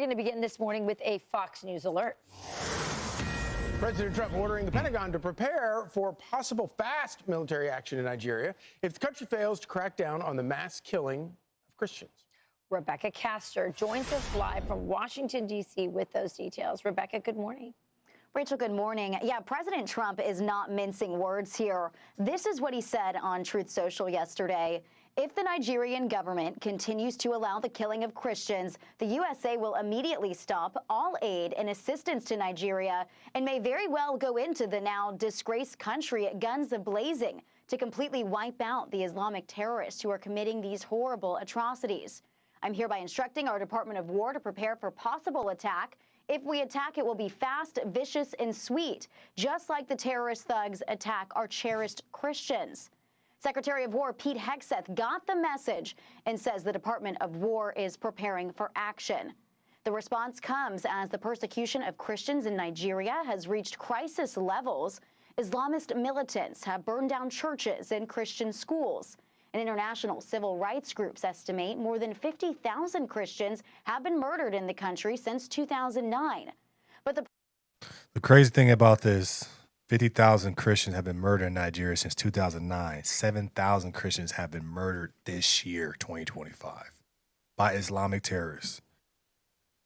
We're going to begin this morning with a Fox News alert. President Trump ordering the Pentagon to prepare for possible fast military action in Nigeria if the country fails to crack down on the mass killing of Christians. Rebecca Castor joins us live from Washington, D.C. with those details. Rebecca, good morning. Rachel, good morning. Yeah, President Trump is not mincing words here. This is what he said on Truth Social yesterday. If the Nigerian government continues to allow the killing of Christians, the USA will immediately stop all aid and assistance to Nigeria and may very well go into the now disgraced country guns a-blazing to completely wipe out the Islamic terrorists who are committing these horrible atrocities. I'm hereby instructing our Department of War to prepare for possible attack. If we attack, it will be fast, vicious, and sweet, just like the terrorist thugs attack our cherished Christians. Secretary of War Pete Hegseth got the message and says the Department of War is preparing for action. The response comes as the persecution of Christians in Nigeria has reached crisis levels. Islamist militants have burned down churches and Christian schools. And international civil rights groups estimate more than 50,000 Christians have been murdered in the country since 2009. But the crazy thing about this, 50,000 Christians have been murdered in Nigeria since 2009. 7,000 Christians have been murdered this year, 2025, by Islamic terrorists.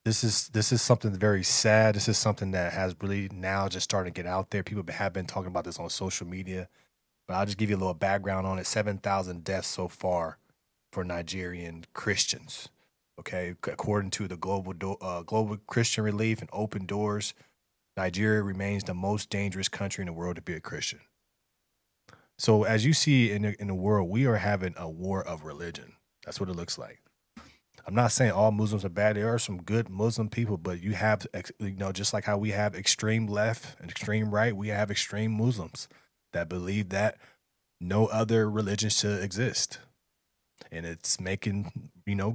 This is something very sad. This is something that has really now just started to get out there. People have been talking about this on social media. But I'll just give you a little background on it. 7,000 deaths so far for Nigerian Christians. Okay, according to the Global Christian Relief and Open Doors, Nigeria remains the most dangerous country in the world to be a Christian. So as you see in the world, we are having a war of religion. That's what it looks like. I'm not saying all Muslims are bad. There are some good Muslim people, but you have, just like how we have extreme left and extreme right, we have extreme Muslims that believe that no other religion should exist. And it's making,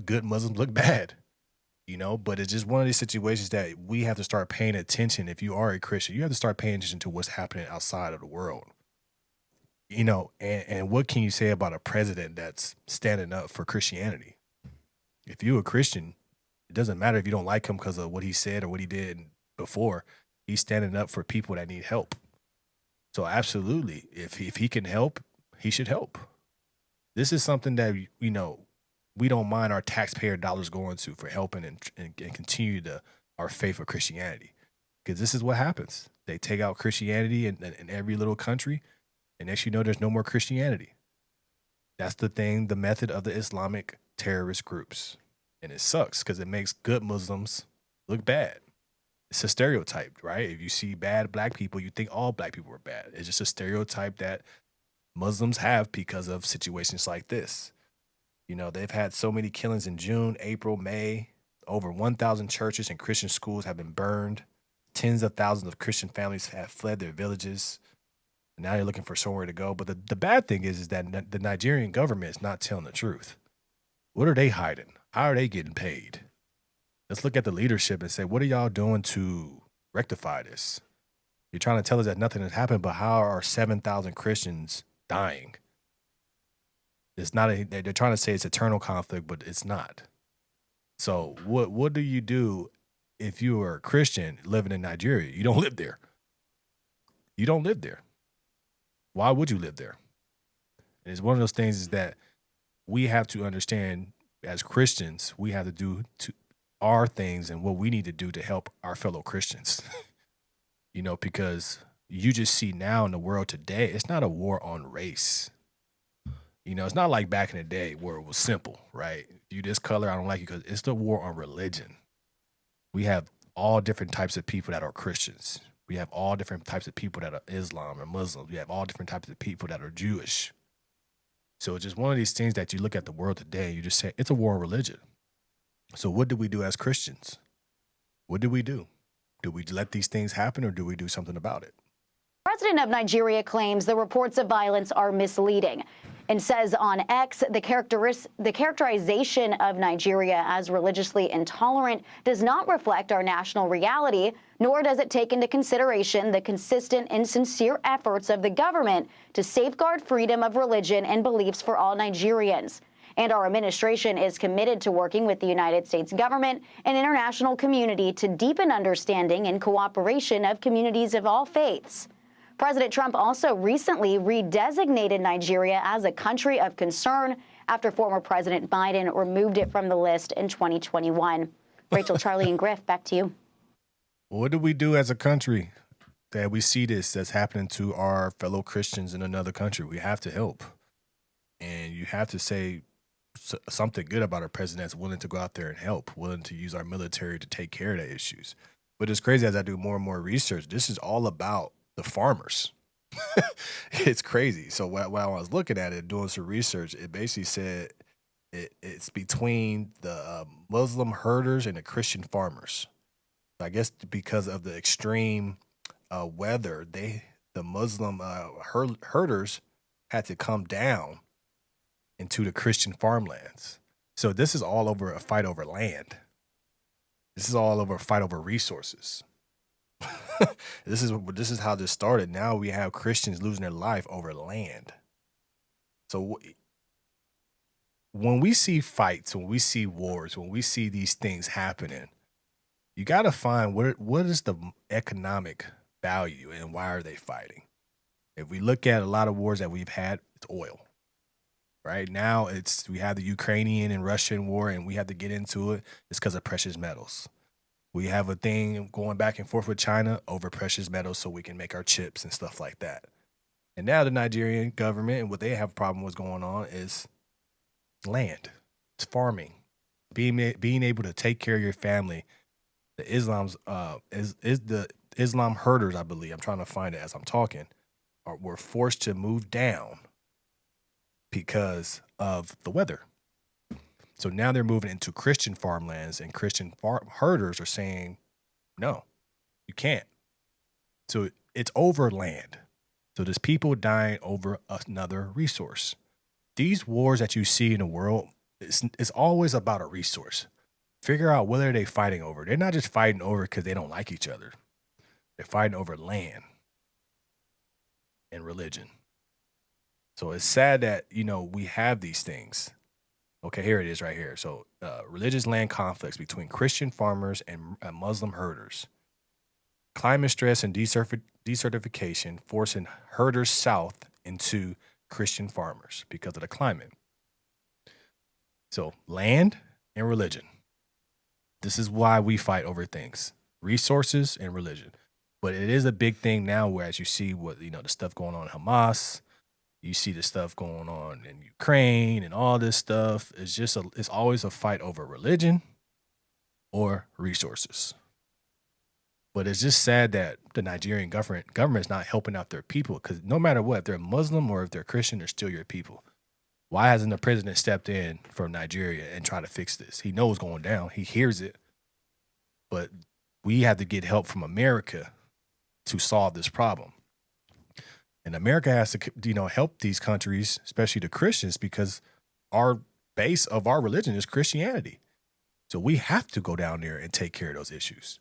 good Muslims look bad, but it's just one of these situations that we have to start paying attention. If you are a Christian, you have to start paying attention to what's happening outside of the world, and what can you say about a president that's standing up for Christianity? If you're a Christian, it doesn't matter if you don't like him because of what he said or what he did before. He's standing up for people that need help. So absolutely, if he can help, he should help. This is something that, we don't mind our taxpayer dollars going to for helping and continue our faith of Christianity. Because this is what happens. They take out Christianity in every little country, and next you know there's no more Christianity. That's the method of the Islamic terrorist groups. And it sucks because it makes good Muslims look bad. It's a stereotype, right? If you see bad black people, you think all black people are bad. It's just a stereotype that Muslims have because of situations like this. They've had so many killings in June, April, May. Over 1,000 churches and Christian schools have been burned. Tens of thousands of Christian families have fled their villages. Now they're looking for somewhere to go. But the bad thing is that the Nigerian government is not telling the truth. What are they hiding? How are they getting paid? Let's look at the leadership and say, what are y'all doing to rectify this? You're trying to tell us that nothing has happened, but how are 7,000 Christians dying? It's not. They're trying to say it's eternal conflict, but it's not. So what do you do if you are a Christian living in Nigeria? You don't live there. You don't live there. Why would you live there? And it's one of those things is that we have to understand as Christians, we have to do our things and what we need to do to help our fellow Christians, because you just see now in the world today, it's not a war on race. It's not like back in the day where it was simple, right? You this color, I don't like you, because it's the war on religion. We have all different types of people that are Christians. We have all different types of people that are Islam or Muslims. We have all different types of people that are Jewish. So it's just one of these things that you look at the world today and you just say, it's a war on religion. So what do we do as Christians? What do we do? Do we let these things happen or do we do something about it? The president of Nigeria claims the reports of violence are misleading and says on X the characterization of Nigeria as religiously intolerant does not reflect our national reality, nor does it take into consideration the consistent and sincere efforts of the government to safeguard freedom of religion and beliefs for all Nigerians. And our administration is committed to working with the United States government and international community to deepen understanding and cooperation of communities of all faiths. President Trump also recently redesignated Nigeria as a country of concern after former President Biden removed it from the list in 2021. Rachel, Charlie, and Griff, back to you. What do we do as a country that we see this that's happening to our fellow Christians in another country? We have to help. And you have to say something good about our president that's willing to go out there and help, willing to use our military to take care of the issues. But it's crazy as I do more and more research, this is all about the farmers. It's crazy. So while I was looking at it, doing some research, it basically said it's between the Muslim herders and the Christian farmers. I guess because of the extreme weather, the Muslim herders had to come down into the Christian farmlands. So this is all over a fight over land. This is all over a fight over resources. This is how this started. Now we have Christians losing their life over land. So when we see fights, when we see wars, when we see these things happening, you got to find what is the economic value and why are they fighting? If we look at a lot of wars that we've had, it's oil. Right now, we have the Ukrainian and Russian war, and we have to get into it. It's because of precious metals. We have a thing going back and forth with China over precious metals so we can make our chips and stuff like that. And now the Nigerian government and what they have a problem with going on is land. It's farming. Being able to take care of your family. The Islam's is the Islam herders, I believe. I'm trying to find it as I'm talking. Were forced to move down because of the weather. So now they're moving into Christian farmlands, and Christian herders are saying, no, you can't. So it's over land. So there's people dying over another resource. These wars that you see in the world, it's always about a resource. Figure out what are they fighting over. They're not just fighting over because they don't like each other. They're fighting over land and religion. So it's sad that, we have these things. Okay, here it is right here. So religious land conflicts between Christian farmers and Muslim herders. Climate stress and desertification forcing herders south into Christian farmers because of the climate. So land and religion. This is why we fight over things, resources and religion. But it is a big thing now where as you see what, the stuff going on in Hamas, you see the stuff going on in Ukraine and all this stuff. It's always a fight over religion or resources. But it's just sad that the Nigerian government is not helping out their people because no matter what, if they're Muslim or if they're Christian, they're still your people. Why hasn't the president stepped in from Nigeria and tried to fix this? He knows what's going down. He hears it. But we have to get help from America to solve this problem. And America has to, help these countries, especially the Christians, because our base of our religion is Christianity. So we have to go down there and take care of those issues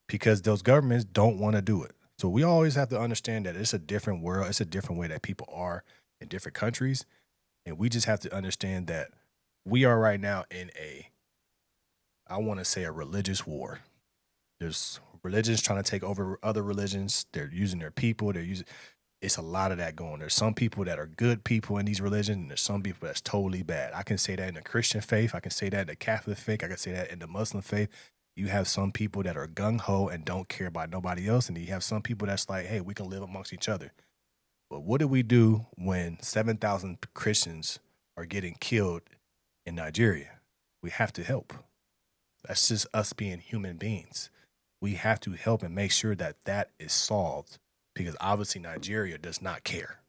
because those governments don't want to do it. So we always have to understand that it's a different world. It's a different way that people are in different countries. And we just have to understand that we are right now in I want to say a religious war. There's religions trying to take over other religions. They're using their people. It's a lot of that going. There's some people that are good people in these religions, and there's some people that's totally bad. I can say that in the Christian faith. I can say that in the Catholic faith. I can say that in the Muslim faith. You have some people that are gung-ho and don't care about nobody else, and you have some people that's like, hey, we can live amongst each other. But what do we do when 7,000 Christians are getting killed in Nigeria? We have to help. That's just us being human beings. We have to help and make sure that is solved because obviously Nigeria does not care.